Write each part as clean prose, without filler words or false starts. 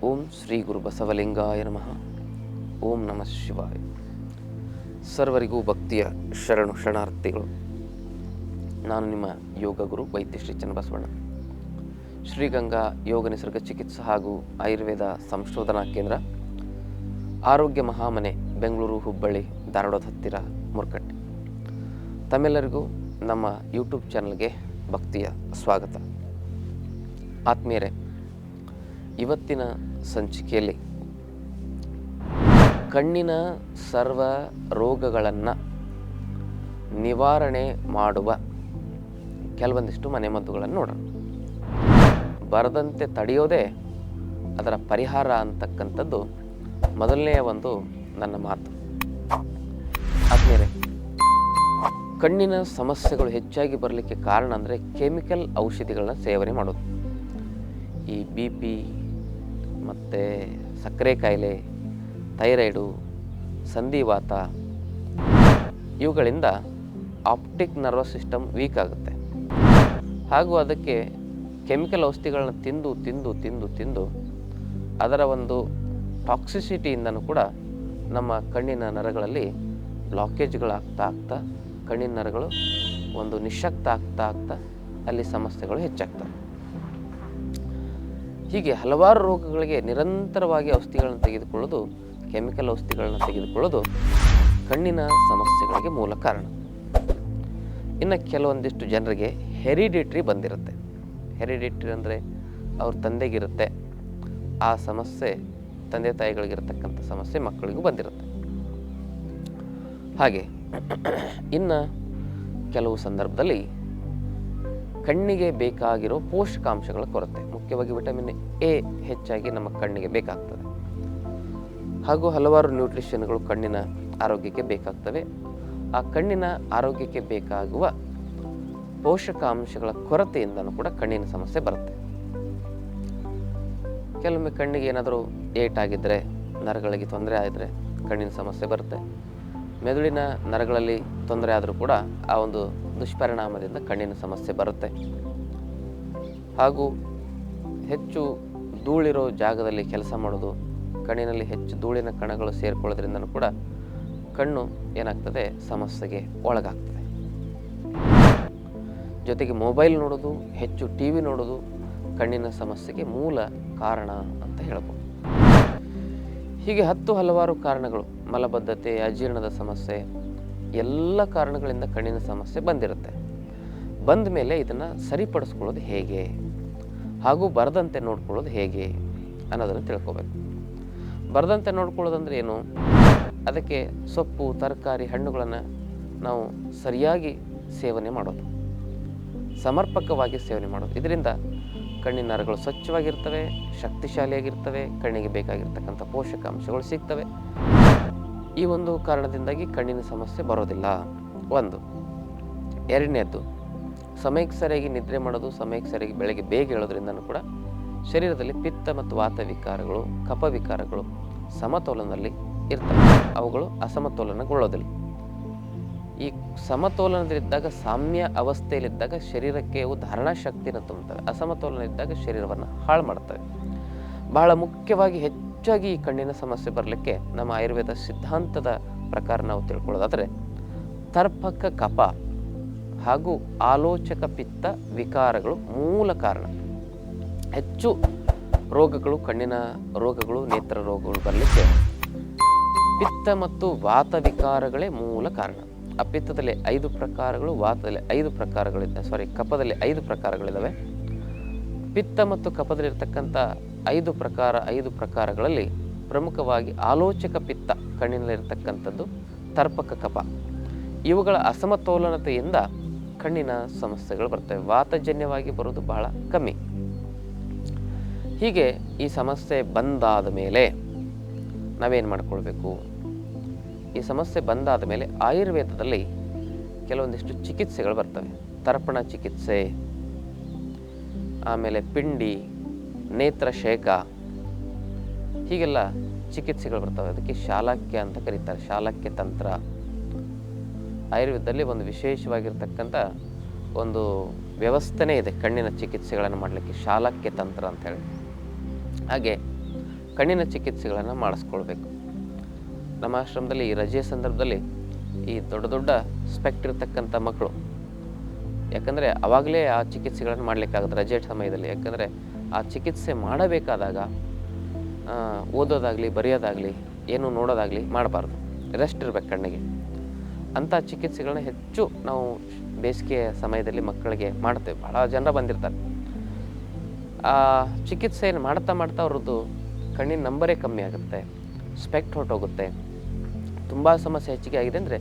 ಓಂ ಶ್ರೀ ಗುರು ಬಸವಲಿಂಗಾಯ ನಮಃ. ಓಂ ನಮಃ ಶಿವಾಯ. ಸರ್ವರಿಗೂ ಭಕ್ತಿಯ ಶರಣು ಶರಣಾರ್ಥಿಗಳು. ನಾನು ನಿಮ್ಮ ಯೋಗ ಗುರು ವೈದ್ಯ ಶ್ರೀ ಚನ್ನಬಸವಣ್ಣ. ಶ್ರೀಗಂಗಾ ಯೋಗ ನಿಸರ್ಗ ಚಿಕಿತ್ಸಾ ಹಾಗೂ ಆಯುರ್ವೇದ ಸಂಶೋಧನಾ ಕೇಂದ್ರ, ಆರೋಗ್ಯ ಮಹಾಮನೆ, ಬೆಂಗಳೂರು, ಹುಬ್ಬಳ್ಳಿ, ಧಾರವಾಡದ ಹತ್ತಿರ, ಮುರ್ಕಟ್ಟೆ. ತಮ್ಮೆಲ್ಲರಿಗೂ ನಮ್ಮ ಯೂಟ್ಯೂಬ್ ಚಾನಲ್ಗೆ ಭಕ್ತಿಯ ಸ್ವಾಗತ. ಆತ್ಮೀಯರೇ, ಇವತ್ತಿನ ಸಂಚಿಕೆಯಲ್ಲಿ ಕಣ್ಣಿನ ಸರ್ವ ರೋಗಗಳನ್ನು ನಿವಾರಣೆ ಮಾಡುವ ಕೆಲವೊಂದಿಷ್ಟು ಮನೆಮದ್ದುಗಳನ್ನು ನೋಡೋಣ. ಬರದಂತೆ ತಡೆಯೋದೇ ಅದರ ಪರಿಹಾರ ಅಂತಕ್ಕಂಥದ್ದು ಮೊದಲನೆಯ ಒಂದು ನನ್ನ ಮಾತು. ಆದ್ಮೇಲೆ ಕಣ್ಣಿನ ಸಮಸ್ಯೆಗಳು ಹೆಚ್ಚಾಗಿ ಬರಲಿಕ್ಕೆ ಕಾರಣ ಅಂದರೆ ಕೆಮಿಕಲ್ ಔಷಧಿಗಳನ್ನ ಸೇವನೆ ಮಾಡೋದು. ಈ BP ಮತ್ತು ಸಕ್ಕರೆ ಕಾಯಿಲೆ, ಥೈರಾಯ್ಡು, ಸಂಧಿವಾತ, ಇವುಗಳಿಂದ ಆಪ್ಟಿಕ್ ನರ್ವಸ್ ಸಿಸ್ಟಮ್ ವೀಕ್ ಆಗುತ್ತೆ. ಹಾಗೂ ಅದಕ್ಕೆ ಕೆಮಿಕಲ್ ಔಷಧಿಗಳನ್ನ ತಿಂದು ತಿಂದು ತಿಂದು ತಿಂದು ಅದರ ಒಂದು ಟಾಕ್ಸಿಸಿಟಿಯಿಂದನೂ ಕೂಡ ನಮ್ಮ ಕಣ್ಣಿನ ನರಗಳಲ್ಲಿ ಬ್ಲಾಕೇಜ್ಗಳಾಗ್ತಾ ಆಗ್ತಾ ಕಣ್ಣಿನ ನರಗಳು ಒಂದು ನಿಶಕ್ತ ಆಗ್ತಾ ಆಗ್ತಾ ಅಲ್ಲಿ ಸಮಸ್ಯೆಗಳು ಹೆಚ್ಚಾಗ್ತವೆ. ಹೀಗೆ ಹಲವಾರು ರೋಗಗಳಿಗೆ ನಿರಂತರವಾಗಿ ಔಷಧಿಗಳನ್ನು ತೆಗೆದುಕೊಳ್ಳೋದು, ಕೆಮಿಕಲ್ ಔಷಧಿಗಳನ್ನು ತೆಗೆದುಕೊಳ್ಳೋದು ಕಣ್ಣಿನ ಸಮಸ್ಯೆಗಳಿಗೆ ಮೂಲ ಕಾರಣ. ಇನ್ನು ಕೆಲವೊಂದಿಷ್ಟು ಜನರಿಗೆ ಹೆರಿಡಿಟ್ರಿ ಬಂದಿರುತ್ತೆ. ಹೆರಿಡಿಟ್ರಿ ಅಂದರೆ ಅವ್ರ ತಂದೆಗಿರುತ್ತೆ ಆ ಸಮಸ್ಯೆ, ತಂದೆ ತಾಯಿಗಳಿಗಿರತಕ್ಕಂಥ ಸಮಸ್ಯೆ ಮಕ್ಕಳಿಗೂ ಬಂದಿರುತ್ತೆ. ಹಾಗೆ ಇನ್ನು ಕೆಲವು ಸಂದರ್ಭದಲ್ಲಿ ಕಣ್ಣಿಗೆ ಬೇಕಾಗಿರೋ ಪೋಷಕಾಂಶಗಳ ಕೊರತೆ, ಮುಖ್ಯವಾಗಿ ವಿಟಮಿನ್ A ಹೆಚ್ಚಾಗಿ ನಮ್ಮ ಕಣ್ಣಿಗೆ ಬೇಕಾಗ್ತದೆ. ಹಾಗೂ ಹಲವಾರು ನ್ಯೂಟ್ರಿಷನ್ಗಳು ಕಣ್ಣಿನ ಆರೋಗ್ಯಕ್ಕೆ ಬೇಕಾಗ್ತವೆ. ಆ ಕಣ್ಣಿನ ಆರೋಗ್ಯಕ್ಕೆ ಬೇಕಾಗುವ ಪೋಷಕಾಂಶಗಳ ಕೊರತೆಯಿಂದನೂ ಕೂಡ ಕಣ್ಣಿನ ಸಮಸ್ಯೆ ಬರುತ್ತೆ. ಕೆಲವೊಮ್ಮೆ ಕಣ್ಣಿಗೆ ಏನಾದರೂ ಏಟಾಗಿದ್ದರೆ, ನರಗಳಿಗೆ ತೊಂದರೆ ಆಗಿದ್ರೆ ಕಣ್ಣಿನ ಸಮಸ್ಯೆ ಬರುತ್ತೆ. ಮೆದುಳಿನ ನರಗಳಲ್ಲಿ ತೊಂದರೆ ಆದರೂ ಕೂಡ ಆ ಒಂದು ದುಷ್ಪರಿಣಾಮದಿಂದ ಕಣ್ಣಿನ ಸಮಸ್ಯೆ ಬರುತ್ತೆ. ಹಾಗೂ ಹೆಚ್ಚು ಧೂಳಿರೋ ಜಾಗದಲ್ಲಿ ಕೆಲಸ ಮಾಡೋದು, ಕಣ್ಣಿನಲ್ಲಿ ಹೆಚ್ಚು ಧೂಳಿನ ಕಣಗಳು ಸೇರಿಕೊಳ್ಳೋದ್ರಿಂದನೂ ಕೂಡ ಕಣ್ಣು ಏನಾಗ್ತದೆ, ಸಮಸ್ಯೆಗೆ ಒಳಗಾಗ್ತದೆ. ಜೊತೆಗೆ ಮೊಬೈಲ್ ನೋಡೋದು, ಹೆಚ್ಚು TV ನೋಡೋದು ಕಣ್ಣಿನ ಸಮಸ್ಯೆಗೆ ಮೂಲ ಕಾರಣ ಅಂತ ಹೇಳ್ಬೋದು. ಹೀಗೆ ಹಲವಾರು ಕಾರಣಗಳು, ಮಲಬದ್ಧತೆ, ಅಜೀರ್ಣದ ಸಮಸ್ಯೆ, ಎಲ್ಲ ಕಾರಣಗಳಿಂದ ಕಣ್ಣಿನ ಸಮಸ್ಯೆ ಬಂದಿರುತ್ತೆ. ಬಂದ ಮೇಲೆ ಇದನ್ನು ಸರಿಪಡಿಸ್ಕೊಳ್ಳೋದು ಹೇಗೆ ಹಾಗೂ ಬರದಂತೆ ನೋಡ್ಕೊಳ್ಳೋದು ಹೇಗೆ ಅನ್ನೋದನ್ನು ತಿಳ್ಕೊಬೇಕು. ಬರದಂತೆ ನೋಡ್ಕೊಳ್ಳೋದಂದ್ರೆ ಏನು? ಅದಕ್ಕೆ ಸೊಪ್ಪು, ತರಕಾರಿ, ಹಣ್ಣುಗಳನ್ನು ನಾವು ಸರಿಯಾಗಿ ಸೇವನೆ ಮಾಡೋದು, ಸಮರ್ಪಕವಾಗಿ ಸೇವನೆ ಮಾಡೋದು. ಇದರಿಂದ ಕಣ್ಣಿನ ನರಗಳು ಸ್ವಚ್ಛವಾಗಿರ್ತವೆ, ಶಕ್ತಿಶಾಲಿಯಾಗಿರ್ತವೆ, ಕಣ್ಣಿಗೆ ಬೇಕಾಗಿರ್ತಕ್ಕಂಥ ಪೋಷಕಾಂಶಗಳು ಸಿಗ್ತವೆ. ಈ ಒಂದು ಕಾರಣದಿಂದಾಗಿ ಕಣ್ಣಿನ ಸಮಸ್ಯೆ ಬರೋದಿಲ್ಲ. ಒಂದು. ಎರಡನೇದ್ದು, ಸಮಯಕ್ಕೆ ಸರಿಯಾಗಿ ನಿದ್ರೆ ಮಾಡೋದು, ಸಮಯಕ್ಕೆ ಸರಿಯಾಗಿ ಬೆಳಗ್ಗೆ ಬೇಗ ಹೇಳೋದ್ರಿಂದನೂ ಕೂಡ ಶರೀರದಲ್ಲಿ ಪಿತ್ತ ಮತ್ತು ವಾತ ವಿಕಾರಗಳು, ಕಫ ವಿಕಾರಗಳು ಸಮತೋಲನದಲ್ಲಿ ಇರ್ತವೆ. ಅವುಗಳು ಅಸಮತೋಲನಗೊಳ್ಳೋದಿಲ್ಲ. ಈ ಸಮತೋಲನದಲ್ಲಿದ್ದಾಗ, ಸಾಮ್ಯ ಅವಸ್ಥೆಯಲ್ಲಿದ್ದಾಗ ಶರೀರಕ್ಕೆ ಅವು ಧಾರಣಾ ಶಕ್ತಿನ ತುಂಬುತ್ತವೆ. ಅಸಮತೋಲನ ಇದ್ದಾಗ ಶರೀರವನ್ನು ಹಾಳು ಮಾಡ್ತವೆ. ಬಹಳ ಮುಖ್ಯವಾಗಿ ಹೆಚ್ಚಾಗಿ ಈ ಕಣ್ಣಿನ ಸಮಸ್ಯೆ ಬರಲಿಕ್ಕೆ ನಮ್ಮ ಆಯುರ್ವೇದ ಸಿದ್ಧಾಂತದ ಪ್ರಕಾರ ನಾವು ತಿಳ್ಕೊಳ್ಳೋದಾದರೆ ತರ್ಪಕ ಕಫ ಹಾಗೂ ಆಲೋಚಕ ಪಿತ್ತ ವಿಕಾರಗಳು ಮೂಲ ಕಾರಣ. ಹೆಚ್ಚು ರೋಗಗಳು, ಕಣ್ಣಿನ ರೋಗಗಳು, ನೇತ್ರ ರೋಗಗಳು ಬರಲಿಕ್ಕೆ ಪಿತ್ತ ಮತ್ತು ವಾತ ವಿಕಾರಗಳೇ ಮೂಲ ಕಾರಣ. ಆ ಪಿತ್ತದಲ್ಲಿ 5 ಪ್ರಕಾರಗಳು, ವಾತದಲ್ಲಿ 5 ಪ್ರಕಾರಗಳಿದ್ದಾವೆ, ಕಫದಲ್ಲಿ 5 ಪ್ರಕಾರಗಳಿದ್ದಾವೆ. ಪಿತ್ತ ಮತ್ತು ಕಫದಲ್ಲಿರ್ತಕ್ಕಂಥ 5 ಪ್ರಕಾರಗಳಲ್ಲಿ ಪ್ರಮುಖವಾಗಿ ಆಲೋಚಕ ಪಿತ್ತ ಕಣ್ಣಿನಲ್ಲಿರ್ತಕ್ಕಂಥದ್ದು, ತರ್ಪಕ ಕಫ, ಇವುಗಳ ಅಸಮತೋಲನತೆಯಿಂದ ಕಣ್ಣಿನ ಸಮಸ್ಯೆಗಳು ಬರ್ತವೆ. ವಾತಜನ್ಯವಾಗಿ ಬರೋದು ಬಹಳ ಕಮ್ಮಿ. ಹೀಗೆ ಈ ಸಮಸ್ಯೆ ಬಂದಾದ ಮೇಲೆ ನಾವೇನು ಮಾಡ್ಕೊಳ್ಬೇಕು? ಈ ಸಮಸ್ಯೆ ಬಂದಾದ ಮೇಲೆ ಆಯುರ್ವೇದದಲ್ಲಿ ಕೆಲವೊಂದಿಷ್ಟು ಚಿಕಿತ್ಸೆಗಳು ಬರ್ತವೆ. ತರ್ಪಣ ಚಿಕಿತ್ಸೆ, ಆಮೇಲೆ ಪಿಂಡಿ, ನೇತ್ರಶೇಕ, ಹೀಗೆಲ್ಲ ಚಿಕಿತ್ಸೆಗಳು ಬರ್ತವೆ. ಅದಕ್ಕೆ ಶಾಲಕ್ಯ ಅಂತ ಕರೀತಾರೆ, ಶಾಲಕ್ಯ ತಂತ್ರ. ಆಯುರ್ವೇದದಲ್ಲಿ ಒಂದು ವಿಶೇಷವಾಗಿರ್ತಕ್ಕಂಥ ಒಂದು ವ್ಯವಸ್ಥೆನೇ ಇದೆ ಕಣ್ಣಿನ ಚಿಕಿತ್ಸೆಗಳನ್ನು ಮಾಡಲಿಕ್ಕೆ, ಶಾಲಕ್ಯ ತಂತ್ರ ಅಂತ ಹೇಳಿ. ಹಾಗೆ ಕಣ್ಣಿನ ಚಿಕಿತ್ಸೆಗಳನ್ನು ಮಾಡಿಸ್ಕೊಳ್ಬೇಕು. ನಮ್ಮ ಆಶ್ರಮದಲ್ಲಿ ಈ ರಜೆ ಸಂದರ್ಭದಲ್ಲಿ ಈ ದೊಡ್ಡ ದೊಡ್ಡ ಸ್ಪೆಕ್ಟ್ ಇರ್ತಕ್ಕಂಥ ಮಕ್ಕಳು, ಯಾಕಂದರೆ ಆವಾಗಲೇ ಆ ಚಿಕಿತ್ಸೆಗಳನ್ನು ಮಾಡಲಿಕ್ಕಾಗುತ್ತೆ ರಜೆ ಸಮಯದಲ್ಲಿ. ಯಾಕಂದರೆ ಆ ಚಿಕಿತ್ಸೆ ಮಾಡಬೇಕಾದಾಗ ಓದೋದಾಗಲಿ ಬರೆಯೋದಾಗಲಿ ಏನು ನೋಡೋದಾಗಲಿ ಮಾಡಬಾರ್ದು, ರೆಸ್ಟ್ ಇರಬೇಕು ಕಣ್ಣಿಗೆ. ಅಂಥ ಚಿಕಿತ್ಸೆಗಳನ್ನ ಹೆಚ್ಚು ನಾವು ಬೇಸಿಗೆಯ ಸಮಯದಲ್ಲಿ ಮಕ್ಕಳಿಗೆ ಮಾಡ್ತೇವೆ. ಭಾಳ ಜನ ಬಂದಿರ್ತಾರೆ. ಆ ಚಿಕಿತ್ಸೆಯನ್ನು ಮಾಡ್ತಾ ಅವ್ರದ್ದು ಕಣ್ಣಿನ ನಂಬರೇ ಕಮ್ಮಿ ಆಗುತ್ತೆ, ಸ್ಪೆಕ್ಟ್ ಹೊರಟೋಗುತ್ತೆ. ತುಂಬ ಸಮಸ್ಯೆ ಹೆಚ್ಚಿಗೆ ಆಗಿದೆ ಅಂದರೆ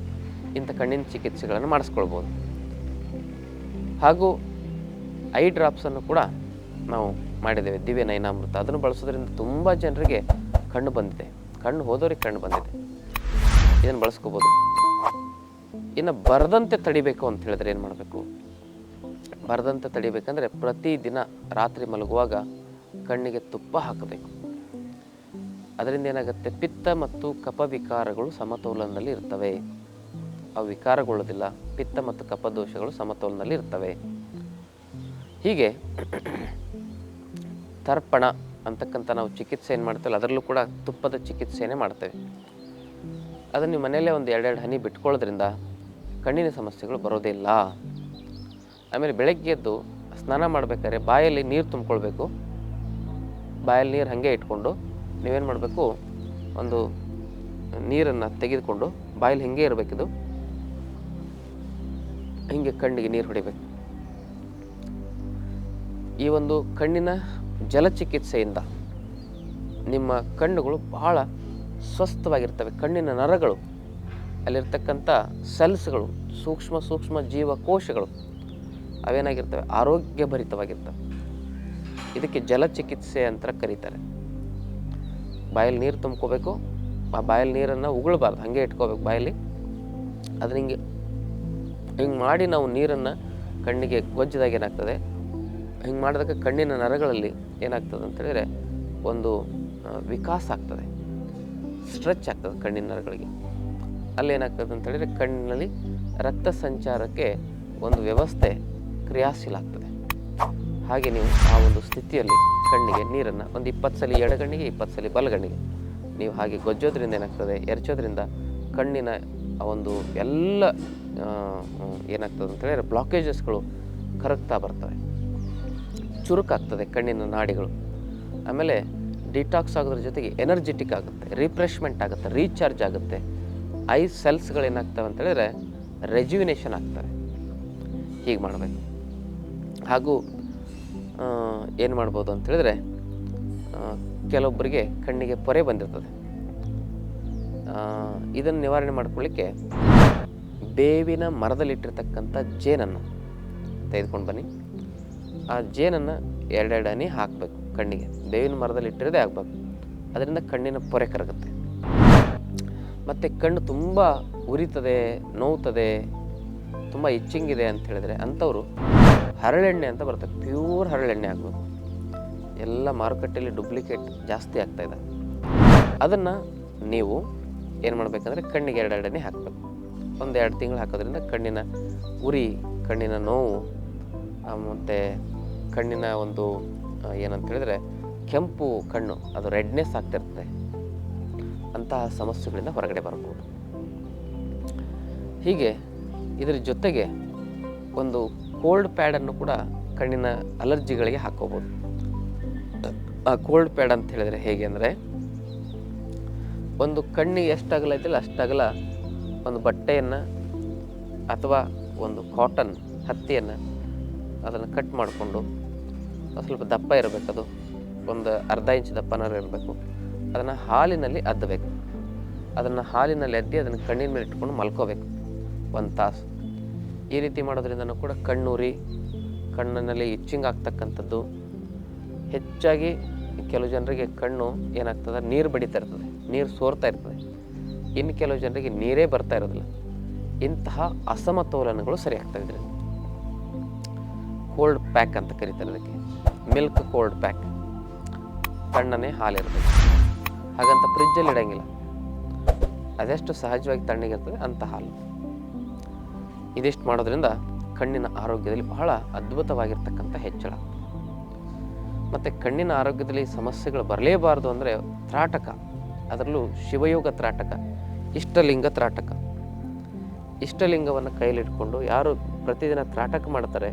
ಇಂಥ ಕಣ್ಣಿನ ಚಿಕಿತ್ಸೆಗಳನ್ನು ಮಾಡಿಸ್ಕೊಳ್ಬೋದು. ಹಾಗೂ ಐ ಡ್ರಾಪ್ಸನ್ನು ಕೂಡ ನಾವು ಮಾಡಿದ್ದೇವೆ, ದಿವ್ಯ ನಯನಾಮೃತ. ಅದನ್ನು ಬಳಸೋದ್ರಿಂದ ತುಂಬ ಜನರಿಗೆ ಕಣ್ಣು ಬಂದಿದೆ, ಕಣ್ಣು ಹೋದವ್ರಿಗೆ ಕಣ್ಣು ಬಂದಿದೆ. ಇದನ್ನು ಬಳಸ್ಕೋಬೋದು. ಇನ್ನು ಬರದಂತೆ ತಡಿಬೇಕು ಅಂತ ಹೇಳಿದ್ರೆ ಏನು ಮಾಡಬೇಕು? ಬರದಂತೆ ತಡಿಬೇಕಂದ್ರೆ ಪ್ರತಿದಿನ ರಾತ್ರಿ ಮಲಗುವಾಗ ಕಣ್ಣಿಗೆ ತುಪ್ಪ ಹಾಕಬೇಕು. ಅದರಿಂದ ಏನಾಗುತ್ತೆ, ಪಿತ್ತ ಮತ್ತು ಕಫ ವಿಕಾರಗಳು ಸಮತೋಲನದಲ್ಲಿ ಇರ್ತವೆ. ಅವು ವಿಕಾರಗೊಳ್ಳೋದಿಲ್ಲ. ಪಿತ್ತ ಮತ್ತು ಕಫ ದೋಷಗಳು ಸಮತೋಲನದಲ್ಲಿ ಇರ್ತವೆ. ಹೀಗೆ ತರ್ಪಣ ಅಂತಕ್ಕಂಥ ನಾವು ಚಿಕಿತ್ಸೆ ಏನು ಮಾಡ್ತೇವೆ ಅದರಲ್ಲೂ ಕೂಡ ತುಪ್ಪದ ಚಿಕಿತ್ಸೆನೇ ಮಾಡ್ತೇವೆ. ಅದನ್ನು ನೀವು ಮನೆಯಲ್ಲೇ ಒಂದು 2 ಹನಿ ಬಿಟ್ಕೊಳ್ಳೋದ್ರಿಂದ ಕಣ್ಣಿನ ಸಮಸ್ಯೆಗಳು ಬರೋದೇ ಇಲ್ಲ. ಆಮೇಲೆ ಬೆಳಗ್ಗೆ ಎದ್ದು ಸ್ನಾನ ಮಾಡಬೇಕಾದ್ರೆ ಬಾಯಲ್ಲಿ ನೀರು ತುಂಬ್ಕೊಳ್ಬೇಕು. ಬಾಯಲ್ಲಿ ನೀರು ಹಾಗೆ ಇಟ್ಕೊಂಡು ನೀವೇನು ಮಾಡಬೇಕು, ಒಂದು ನೀರನ್ನು ತೆಗೆದುಕೊಂಡು ಬಾಯಲ್ಲಿ ಹಿಂಗೆ ಇರಬೇಕಿದು, ಹಿಂಗೆ ಕಣ್ಣಿಗೆ ನೀರು ಹೊಡಿಬೇಕು. ಈ ಒಂದು ಕಣ್ಣಿನ ಜಲಚಿಕಿತ್ಸೆಯಿಂದ ನಿಮ್ಮ ಕಣ್ಣುಗಳು ಬಹಳ ಸ್ವಸ್ಥವಾಗಿರ್ತವೆ. ಕಣ್ಣಿನ ನರಗಳು, ಅಲ್ಲಿರ್ತಕ್ಕಂಥ ಸೆಲ್ಸ್ಗಳು, ಸೂಕ್ಷ್ಮ ಜೀವಕೋಶಗಳು ಅವೇನಾಗಿರ್ತವೆ, ಆರೋಗ್ಯಭರಿತವಾಗಿರ್ತವೆ. ಇದಕ್ಕೆ ಜಲಚಿಕಿತ್ಸೆ ಅಂತ ಕರೀತಾರೆ. ಬಾಯಲ್ಲಿ ನೀರು ತುಂಬ್ಕೋಬೇಕು. ಆ ಬಾಯಲ್ಲಿ ನೀರನ್ನು ಉಗುಳಬಾರ್ದು, ಹಾಗೆ ಇಟ್ಕೋಬೇಕು ಬಾಯಲ್ಲಿ. ಅದನ್ನ ಹಿಂಗೆ ಮಾಡಿ ನಾವು ನೀರನ್ನು ಕಣ್ಣಿಗೆ ಗೊಜ್ಜಿದಾಗ ಏನಾಗ್ತದೆ, ಹಿಂಗೆ ಮಾಡಿದಾಗ ಕಣ್ಣಿನ ನರಗಳಲ್ಲಿ ಏನಾಗ್ತದೆ ಅಂತೇಳಿದರೆ ಒಂದು ವಿಕಾಸ ಆಗ್ತದೆ, ಸ್ಟ್ರೆಚ್ ಆಗ್ತದೆ ಕಣ್ಣಿನ ನರಗಳಿಗೆ. ಅಲ್ಲಿ ಏನಾಗ್ತದೆ ಅಂತೇಳಿದರೆ ಕಣ್ಣಿನಲ್ಲಿ ರಕ್ತ ಸಂಚಾರಕ್ಕೆ ಒಂದು ವ್ಯವಸ್ಥೆ ಕ್ರಿಯಾಶೀಲ ಆಗ್ತದೆ. ಹಾಗೆ ನೀವು ಆ ಒಂದು ಸ್ಥಿತಿಯಲ್ಲಿ ಕಣ್ಣಿಗೆ ನೀರನ್ನು ಒಂದು 20 ಸಲ ಎಡಗಣ್ಣಿಗೆ 20 ಸಲ ಬಲಗಣ್ಣಿಗೆ ನೀವು ಹಾಗೆ ಗೊಜ್ಜೋದ್ರಿಂದ ಏನಾಗ್ತದೆ, ಎರಚೋದ್ರಿಂದ ಕಣ್ಣಿನ ಒಂದು ಎಲ್ಲ ಏನಾಗ್ತದೆ ಅಂತೇಳಿದರೆ ಬ್ಲಾಕೇಜಸ್ಗಳು ಕರಗ್ತಾ ಬರ್ತವೆ, ಚುರುಕಾಗ್ತದೆ ಕಣ್ಣಿನ ನಾಡಿಗಳು. ಆಮೇಲೆ ಡಿಟಾಕ್ಸ್ ಆಗೋದ್ರ ಜೊತೆಗೆ ಎನರ್ಜೆಟಿಕ್ ಆಗುತ್ತೆ, ರಿಫ್ರೆಶ್ಮೆಂಟ್ ಆಗುತ್ತೆ, ರೀಚಾರ್ಜ್ ಆಗುತ್ತೆ. ಐ ಸೆಲ್ಸ್ಗಳು ಏನಾಗ್ತವೆ ಅಂತೇಳಿದರೆ ರೆಜ್ಯುವಿನೇಷನ್ ಆಗ್ತವೆ. ಹೀಗೆ ಮಾಡಬೇಕು. ಹಾಗೂ ಏನು ಮಾಡ್ಬೋದು ಅಂತೇಳಿದರೆ, ಕೆಲವೊಬ್ಬರಿಗೆ ಕಣ್ಣಿಗೆ ಪೊರೆ ಬಂದಿರ್ತದೆ. ಇದನ್ನು ನಿವಾರಣೆ ಮಾಡ್ಕೊಳ್ಳಿಕ್ಕೆ ಬೇವಿನ ಮರದಲ್ಲಿಟ್ಟಿರ್ತಕ್ಕಂಥ ಜೇನನ್ನು ತೆಗೆದುಕೊಂಡು ಬನ್ನಿ. ಆ ಜೇನನ್ನು 2 ಹನಿ ಹಾಕಬೇಕು ಕಣ್ಣಿಗೆ. ಬೇವಿನ ಮರದಲ್ಲಿ ಇಟ್ಟಿರೋದೇ ಆಗಬೇಕು. ಅದರಿಂದ ಕಣ್ಣಿನ ಪೊರೆ ಕರಗುತ್ತೆ. ಮತ್ತು ಕಣ್ಣು ತುಂಬ ಉರಿತದೆ, ನೋವುತ್ತದೆ, ತುಂಬ ಇಚ್ಚಿಂಗಿದೆ ಅಂತ ಹೇಳಿದರೆ ಅಂಥವರು ಹರಳೆಣ್ಣೆ ಅಂತ ಬರ್ತದೆ, ಪ್ಯೂರ್ ಹರಳೆಣ್ಣೆ ಆಗಬೇಕು. ಎಲ್ಲ ಮಾರುಕಟ್ಟೆಯಲ್ಲಿ ಡೂಪ್ಲಿಕೇಟ್ ಜಾಸ್ತಿ ಆಗ್ತಾಯಿದೆ. ಅದನ್ನು ನೀವು ಏನು ಮಾಡಬೇಕಂದ್ರೆ ಕಣ್ಣಿಗೆ 2 ಹನಿ ಹಾಕಬೇಕು. ಒಂದು 2 ತಿಂಗಳು ಹಾಕೋದ್ರಿಂದ ಕಣ್ಣಿನ ಉರಿ, ಕಣ್ಣಿನ ನೋವು ಮತ್ತು ಕಣ್ಣಿನ ಒಂದು ಏನಂತ ಹೇಳಿದರೆ ಕೆಂಪು ಕಣ್ಣು, ಅದು ರೆಡ್ನೆಸ್ ಆಗ್ತಿರ್ತದೆ. ಅಂತಹ ಸಮಸ್ಯೆಗಳಿಂದ ಹೊರಗಡೆ ಬರ್ಬೋದು. ಹೀಗೆ ಇದರ ಜೊತೆಗೆ ಒಂದು ಕೋಲ್ಡ್ ಪ್ಯಾಡನ್ನು ಕೂಡ ಕಣ್ಣಿನ ಅಲರ್ಜಿಗಳಿಗೆ ಹಾಕೋಬೋದು. ಆ ಕೋಲ್ಡ್ ಪ್ಯಾಡ್ ಅಂತ ಹೇಳಿದರೆ ಹೇಗೆ ಅಂದರೆ, ಒಂದು ಕಣ್ಣಿಗೆ ಎಷ್ಟು ಅಗಲ ಐತಿಲ್ಲ ಅಷ್ಟು ಅಗಲ ಒಂದು ಬಟ್ಟೆಯನ್ನು ಅಥವಾ ಒಂದು ಕಾಟನ್ ಹತ್ತಿಯನ್ನು ಅದನ್ನು ಕಟ್ ಮಾಡಿಕೊಂಡು, ಸ್ವಲ್ಪ ದಪ್ಪ ಇರಬೇಕದು, ಒಂದು ಅರ್ಧ ಇಂಚ್ ದಪ್ಪನಾರು ಇರಬೇಕು. ಅದನ್ನು ಹಾಲಿನಲ್ಲಿ ಅದ್ದಬೇಕು. ಅದನ್ನು ಹಾಲಿನಲ್ಲಿ ಅದ್ದಿ ಅದನ್ನು ಕಣ್ಣಿನ ಮೇಲೆ ಇಟ್ಕೊಂಡು ಮಲ್ಕೋಬೇಕು 1 ತಾಸು. ಈ ರೀತಿ ಮಾಡೋದ್ರಿಂದನೂ ಕೂಡ ಕಣ್ಣುರಿ, ಕಣ್ಣಿನಲ್ಲಿ ಇಚ್ಚಿಂಗ್ ಆಗ್ತಕ್ಕಂಥದ್ದು ಹೆಚ್ಚಾಗಿ. ಕೆಲವು ಜನರಿಗೆ ಕಣ್ಣು ಏನಾಗ್ತದೆ, ನೀರು ಬಡಿತಾ ಇರ್ತದೆ, ನೀರು ಸೋರ್ತಾ ಇರ್ತದೆ. ಇನ್ನು ಕೆಲವು ಜನರಿಗೆ ನೀರೇ ಬರ್ತಾ ಇರೋದಿಲ್ಲ. ಇಂತಹ ಅಸಮತೋಲನಗಳು ಸರಿ ಆಗ್ತಾ ಇದ್ರೆ ಕೋಲ್ಡ್ ಪ್ಯಾಕ್ ಅಂತ ಕರೀತಾರೆ ಅದಕ್ಕೆ, ಮಿಲ್ಕ್ ಕೋಲ್ಡ್ ಪ್ಯಾಕ್. ತಣ್ಣನೆ ಹಾಲಿರ್ತದೆ, ಹಾಗಂತ ಫ್ರಿಜ್ಜಲ್ಲಿ ಇಡಂಗಿಲ್ಲ. ಅದೆಷ್ಟು ಸಹಜವಾಗಿ ತಣ್ಣಗಿರ್ತದೆ ಅಂಥ ಹಾಲು. ಇದಿಷ್ಟು ಮಾಡೋದ್ರಿಂದ ಕಣ್ಣಿನ ಆರೋಗ್ಯದಲ್ಲಿ ಬಹಳ ಅದ್ಭುತವಾಗಿರ್ತಕ್ಕಂಥ ಹೆಚ್ಚಳ. ಮತ್ತು ಕಣ್ಣಿನ ಆರೋಗ್ಯದಲ್ಲಿ ಸಮಸ್ಯೆಗಳು ಬರಲೇಬಾರ್ದು ಅಂದರೆ ತ್ರಾಟಕ, ಅದರಲ್ಲೂ ಶಿವಯೋಗ ತ್ರಾಟಕ, ಇಷ್ಟಲಿಂಗ ತ್ರಾಟಕ. ಇಷ್ಟಲಿಂಗವನ್ನು ಕೈಲಿಟ್ಕೊಂಡು ಯಾರು ಪ್ರತಿದಿನ ತ್ರಾಟಕ ಮಾಡ್ತಾರೆ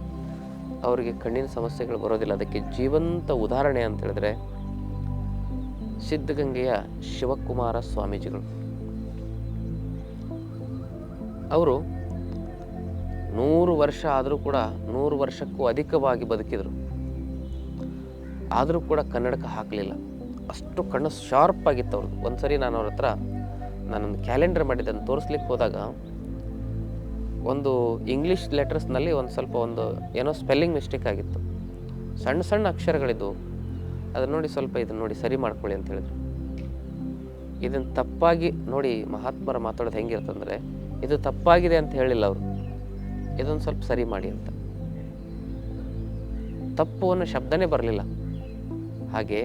ಅವರಿಗೆ ಕಣ್ಣಿನ ಸಮಸ್ಯೆಗಳು ಬರೋದಿಲ್ಲ. ಅದಕ್ಕೆ ಜೀವಂತ ಉದಾಹರಣೆ ಅಂತ ಹೇಳಿದ್ರೆ ಸಿದ್ಧಗಂಗೆಯ ಶಿವಕುಮಾರ ಸ್ವಾಮೀಜಿಗಳು. ಅವರು 100 ವರ್ಷ ಆದರೂ ಕೂಡ 100 ವರ್ಷಕ್ಕೂ ಅಧಿಕವಾಗಿ ಬದುಕಿದರು. ಆದರೂ ಕೂಡ ಕನ್ನಡಕ ಹಾಕಲಿಲ್ಲ. ಅಷ್ಟು ಕಣ್ಣು ಶಾರ್ಪ್ ಆಗಿತ್ತು ಅವ್ರದ್ದು. ಒಂದು ಸರಿ ನಾನು ಅವ್ರ ಹತ್ರ ನಾನೊಂದು ಕ್ಯಾಲೆಂಡರ್ ಮಾಡಿದ್ದನ್ನು ತೋರಿಸ್ಲಿಕ್ಕೆ ಹೋದಾಗ ಒಂದು ಇಂಗ್ಲೀಷ್ ಲೆಟರ್ಸ್ನಲ್ಲಿ ಒಂದು ಏನೋ ಸ್ಪೆಲ್ಲಿಂಗ್ ಮಿಸ್ಟೇಕ್ ಆಗಿತ್ತು. ಸಣ್ಣ ಸಣ್ಣ ಅಕ್ಷರಗಳಿದ್ದು, ಅದನ್ನು ನೋಡಿ ಸ್ವಲ್ಪ ಇದನ್ನು ನೋಡಿ ಸರಿ ಮಾಡ್ಕೊಳ್ಳಿ ಅಂತ ಹೇಳಿದ್ರು. ಇದನ್ನು ತಪ್ಪಾಗಿ ನೋಡಿ, ಮಹಾತ್ಮರ ಮಾತಾಡೋದು ಹೆಂಗಿರ್ತಂದರೆ, ಇದು ತಪ್ಪಾಗಿದೆ ಅಂತ ಹೇಳಿಲ್ಲ ಅವರು, ಇದೊಂದು ಸ್ವಲ್ಪ ಸರಿ ಮಾಡಿ ಅಂತ. ತಪ್ಪು ಅನ್ನೋ ಶಬ್ದನೇ ಬರಲಿಲ್ಲ. ಹಾಗೆ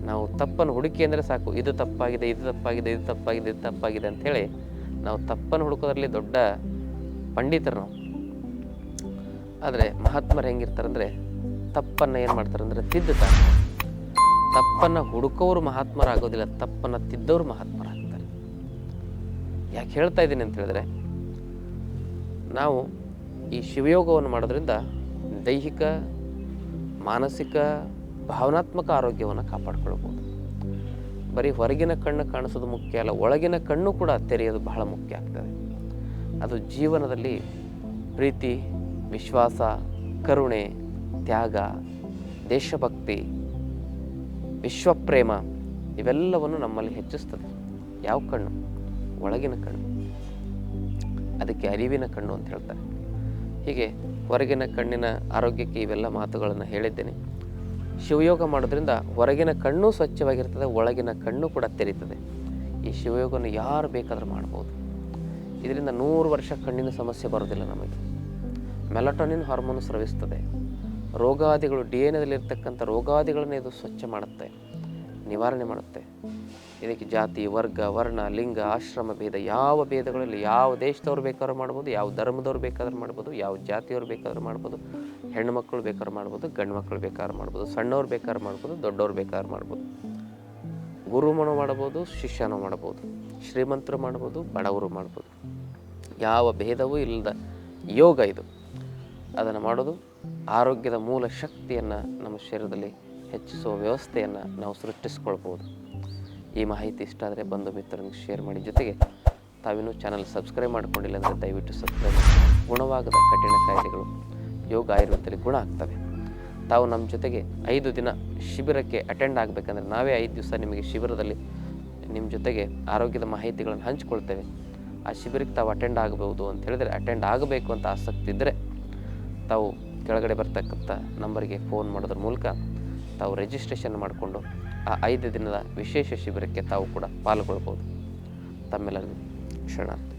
ನಾವು ತಪ್ಪನ್ನು ಹುಡುಕಿ ಅಂದರೆ ಸಾಕು, ಇದು ತಪ್ಪಾಗಿದೆ, ಇದು ತಪ್ಪಾಗಿದೆ, ಇದು ತಪ್ಪಾಗಿದೆ, ಇದು ತಪ್ಪಾಗಿದೆ ಅಂಥೇಳಿ ನಾವು ತಪ್ಪನ್ನು ಹುಡುಕೋದ್ರಲ್ಲಿ ದೊಡ್ಡ ಪಂಡಿತರು ನಾವು. ಆದರೆ ಮಹಾತ್ಮರು ಹೆಂಗಿರ್ತಾರಂದರೆ ತಪ್ಪನ್ನು ಏನು ಮಾಡ್ತಾರಂದರೆ ತಿದ್ದುತ್ತಾರೆ. ತಪ್ಪನ್ನು ಹುಡುಕೋರು ಮಹಾತ್ಮರಾಗೋದಿಲ್ಲ, ತಪ್ಪನ್ನು ತಿದ್ದೋರು ಮಹಾತ್ಮರಾಗ್ತಾರೆ. ಯಾಕೆ ಹೇಳ್ತಾ ಇದ್ದೀನಿ ಅಂತ ಹೇಳಿದ್ರೆ, ನಾವು ಈ ಶಿವಯೋಗವನ್ನು ಮಾಡೋದ್ರಿಂದ ದೈಹಿಕ, ಮಾನಸಿಕ, ಭಾವನಾತ್ಮಕ ಆರೋಗ್ಯವನ್ನು ಕಾಪಾಡ್ಕೊಳ್ಬೋದು. ಬರೀ ಹೊರಗಿನ ಕಣ್ಣು ಕಾಣಿಸೋದು ಮುಖ್ಯ ಅಲ್ಲ, ಒಳಗಿನ ಕಣ್ಣು ಕೂಡ ತೆರೆಯೋದು ಬಹಳ ಮುಖ್ಯ ಆಗ್ತದೆ. ಅದು ಜೀವನದಲ್ಲಿ ಪ್ರೀತಿ, ವಿಶ್ವಾಸ, ಕರುಣೆ, ತ್ಯಾಗ, ದೇಶಭಕ್ತಿ, ವಿಶ್ವಪ್ರೇಮ ಇವೆಲ್ಲವನ್ನು ನಮ್ಮಲ್ಲಿ ಹೆಚ್ಚಿಸ್ತದೆ. ಯಾವ ಕಣ್ಣು? ಒಳಗಿನ ಕಣ್ಣು. ಅದಕ್ಕೆ ಅರಿವಿನ ಕಣ್ಣು ಅಂತ ಹೇಳ್ತಾರೆ. ಹೀಗೆ ಹೊರಗಿನ ಕಣ್ಣಿನ ಆರೋಗ್ಯಕ್ಕೆ ಇವೆಲ್ಲ ಮಾತುಗಳನ್ನು ಹೇಳಿದ್ದೇನೆ. ಶಿವಯೋಗ ಮಾಡೋದ್ರಿಂದ ಹೊರಗಿನ ಕಣ್ಣು ಸ್ವಚ್ಛವಾಗಿರ್ತದೆ, ಒಳಗಿನ ಕಣ್ಣು ಕೂಡ ತೆರೀತದೆ. ಈ ಶಿವಯೋಗವನ್ನು ಯಾರು ಬೇಕಾದರೂ ಮಾಡ್ಬೋದು. ಇದರಿಂದ 100 ವರ್ಷ ಕಣ್ಣಿನ ಸಮಸ್ಯೆ ಬರೋದಿಲ್ಲ ನಮಗೆ. ಮೆಲಟೋನಿನ್ ಹಾರ್ಮೋನ್ ಸ್ರವಿಸ್ತದೆ. ರೋಗಾದಿಗಳು, DNA ರೋಗಾದಿಗಳನ್ನು ಇದು ಸ್ವಚ್ಛ ಮಾಡುತ್ತೆ, ನಿವಾರಣೆ ಮಾಡುತ್ತೆ. ಇದಕ್ಕೆ ಜಾತಿ, ವರ್ಗ, ವರ್ಣ, ಲಿಂಗ, ಆಶ್ರಮ ಭೇದ ಯಾವ ಭೇದಗಳಲ್ಲಿ, ಯಾವ ದೇಶದವ್ರು ಬೇಕಾದ್ರೂ ಮಾಡ್ಬೋದು, ಯಾವ ಧರ್ಮದವ್ರು ಬೇಕಾದ್ರೂ ಮಾಡ್ಬೋದು, ಯಾವ ಜಾತಿಯವ್ರು ಬೇಕಾದ್ರೂ ಮಾಡ್ಬೋದು, ಹೆಣ್ಣು ಮಕ್ಕಳು ಬೇಕಾದ್ರೂ ಮಾಡ್ಬೋದು, ಗಂಡು ಮಕ್ಕಳು ಬೇಕಾದ್ರೂ ಮಾಡ್ಬೋದು, ಸಣ್ಣವ್ರು ಬೇಕಾದ್ರೂ ಮಾಡ್ಬೋದು, ದೊಡ್ಡವ್ರು ಬೇಕಾದ್ರೂ ಮಾಡ್ಬೋದು, ಗುರುಮನು ಮಾಡ್ಬೋದು, ಶಿಷ್ಯನೂ ಮಾಡ್ಬೋದು, ಶ್ರೀಮಂತರು ಮಾಡ್ಬೋದು, ಬಡವರು ಮಾಡ್ಬೋದು. ಯಾವ ಭೇದವೂ ಇಲ್ಲದ ಯೋಗ ಇದು. ಅದನ್ನು ಮಾಡೋದು ಆರೋಗ್ಯದ ಮೂಲ ಶಕ್ತಿಯನ್ನು ನಮ್ಮ ಶರೀರದಲ್ಲಿ ಹೆಚ್ಚಿಸುವ ವ್ಯವಸ್ಥೆಯನ್ನು ನಾವು ಸೃಷ್ಟಿಸ್ಕೊಳ್ಬೋದು. ಈ ಮಾಹಿತಿ ಇಷ್ಟ ಆದರೆ ಬಂಧು ಮಿತ್ರರಿಗೆ ಶೇರ್ ಮಾಡಿ. ಜೊತೆಗೆ ತಾವಿನ್ನೂ ಚಾನಲ್ ಸಬ್ಸ್ಕ್ರೈಬ್ ಮಾಡ್ಕೊಂಡಿಲ್ಲ ಅಂದರೆ ದಯವಿಟ್ಟು ಸಬ್ಸ್ಕ್ರೈಬ್ ಮಾಡಿ. ಗುಣವಾಗದ ಕಠಿಣ ಕಾಯಿಲೆಗಳು ಯೋಗ ಆಯುರ್ವೇದದಲ್ಲಿ ಗುಣ ಆಗ್ತವೆ. ತಾವು ನಮ್ಮ ಜೊತೆಗೆ 5 ದಿನ ಶಿಬಿರಕ್ಕೆ ಅಟೆಂಡ್ ಆಗಬೇಕಂದ್ರೆ ನಾವೇ 5 ದಿವಸ ನಿಮಗೆ ಶಿಬಿರದಲ್ಲಿ ನಿಮ್ಮ ಜೊತೆಗೆ ಆರೋಗ್ಯದ ಮಾಹಿತಿಗಳನ್ನು ಹಂಚ್ಕೊಳ್ತೇವೆ. ಆ ಶಿಬಿರಕ್ಕೆ ತಾವು ಅಟೆಂಡ್ ಆಗಬಹುದು ಅಂತ ಹೇಳಿದರೆ, ಅಟೆಂಡ್ ಆಗಬೇಕು ಅಂತ ಆಸಕ್ತಿ ಇದ್ದರೆ ತಾವು ಕೆಳಗಡೆ ಬರ್ತಕ್ಕಂಥ ನಂಬರಿಗೆ ಫೋನ್ ಮಾಡೋದ್ರ ಮೂಲಕ ತಾವು ರಿಜಿಸ್ಟ್ರೇಷನ್ ಮಾಡಿಕೊಂಡು ಆ 5 ದಿನದ ವಿಶೇಷ ಶಿಬಿರಕ್ಕೆ ತಾವು ಕೂಡ ಪಾಲ್ಗೊಳ್ಬೋದು. ತಮ್ಮೆಲ್ಲರಿಗೂ ಶರಣಾರ್ಥಿ.